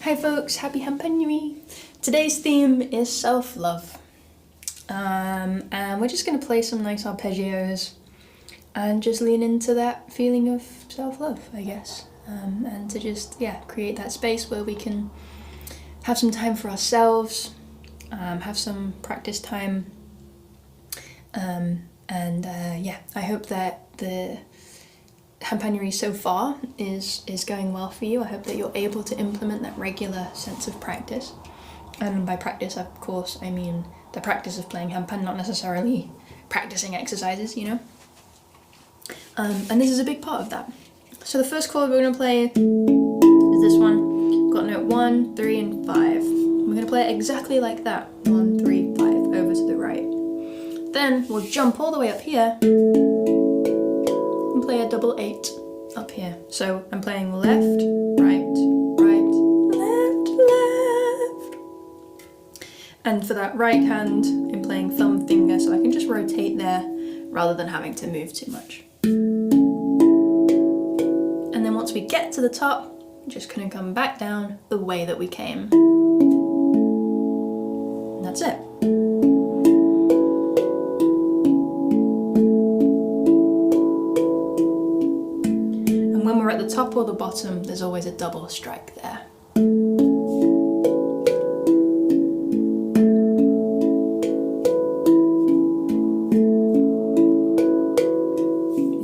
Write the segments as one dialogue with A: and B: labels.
A: Hi folks, happy Handpanuary! Today's theme is self-love. And we're just going to play some nice arpeggios and just lean into that feeling of self-love, I guess. And to just, create that space where we can have some time for ourselves, have some practice time. I hope that the Handpanuary so far is going well for you. I hope that you're able to implement that regular sense of practice. And by practice, of course, I mean the practice of playing handpan, not necessarily practicing exercises, you know? And this is a big part of that. So the first chord we're going to play is this one. We've got note 1, 3, and 5. We're going to play it exactly like that. 1, 3, 5, over to the right. Then we'll jump all the way up here and play a double 8 up here. So I'm playing left, right, right, left, left. And for that right hand, I'm playing thumb finger, so I can just rotate there rather than having to move too much. And then once we get to the top, I'm just gonna come back down the way that we came. And that's it. We're at the top or the bottom, there's always a double strike there. And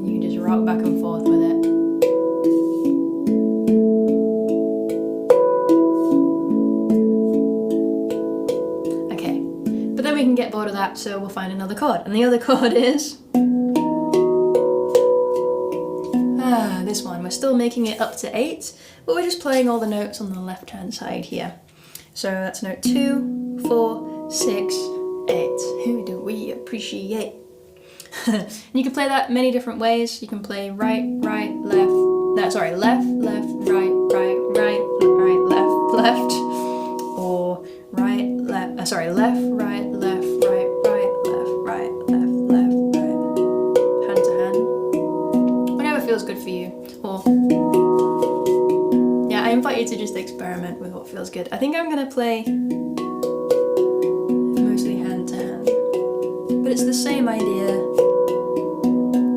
A: you can just rock back and forth with it. Okay, but then we can get bored of that, so we'll find another chord. And the other chord is this one. We're still making it up to 8, but we're just playing all the notes on the left hand side here. So that's note 2, 4, 6, 8. Who do we appreciate? You can play that many different ways. You can play right, right, left, left, right, right, right, right, left, left, or right, left, left, right, left, right, right, left, right, left, left, right, hand to hand. Whatever feels good for you. Or, I invite you to just experiment with what feels good. I think I'm gonna play mostly hand to hand, but it's the same idea.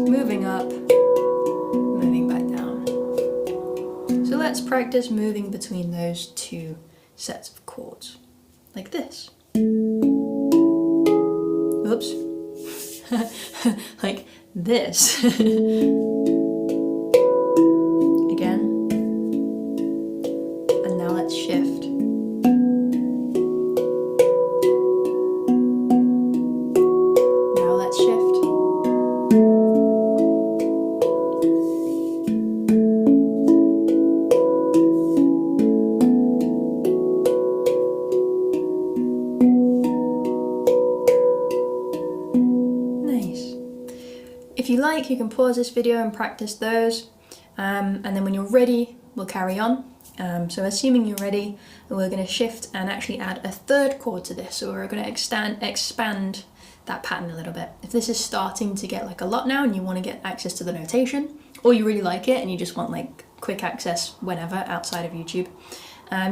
A: Moving up, moving back down. So let's practice moving between those two sets of chords, like this. Oops. Like this. Shift. Now let's shift. Nice. If you like, you can pause this video and practice those, and then when you're ready, we'll carry on. So assuming you're ready, we're going to shift and actually add a third chord to this. So we're going to expand that pattern a little bit. If this is starting to get like a lot now and you want to get access to the notation, or you really like it and you just want like quick access whenever outside of YouTube,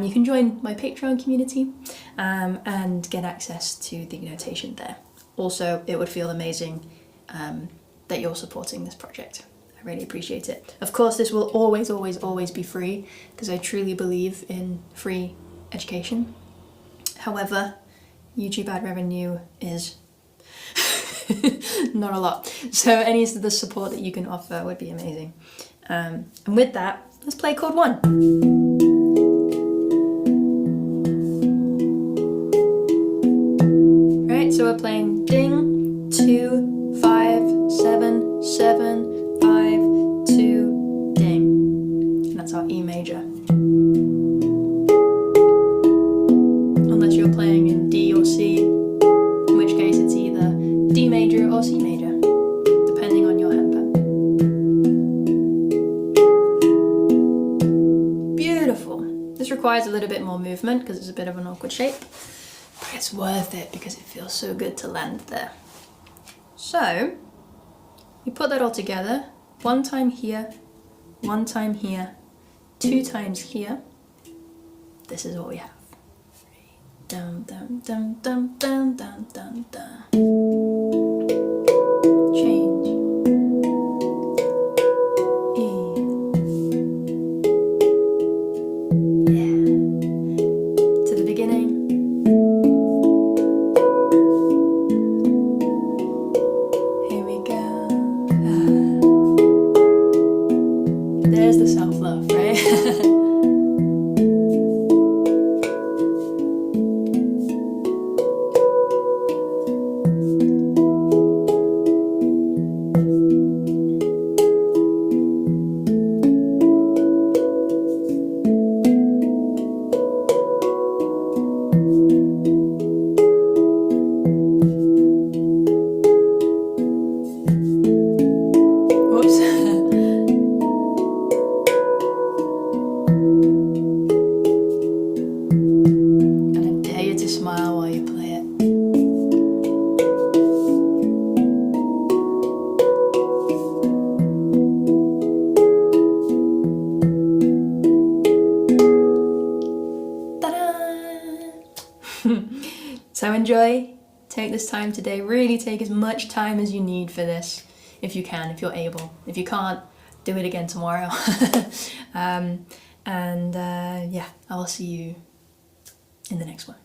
A: you can join my Patreon community and get access to the notation there. Also, it would feel amazing that you're supporting this project. I really appreciate it. Of course, this will always, always, always be free because I truly believe in free education. However, YouTube ad revenue is not a lot. So any of the support that you can offer would be amazing. And with that, let's play chord 1. Right, so we're playing ding, 2, 5, 7, 7, 5, 2, ding. And that's our E major. Unless you're playing in D or C, in which case it's either D major or C major, depending on your handpan. Beautiful. This requires a little bit more movement because it's a bit of an awkward shape, but it's worth it because it feels so good to land there. So, you put that all together, 1 time here, 1 time here, 2 times here, this is what we have. Dum dum dum dum dum dum dum dum. Change. E. Yeah. To the beginning. Here we go. There's the self-love, right? So enjoy, take this time today, really take as much time as you need for this, if you can, if you're able. If you can't, do it again tomorrow. Yeah, I will see you in the next one.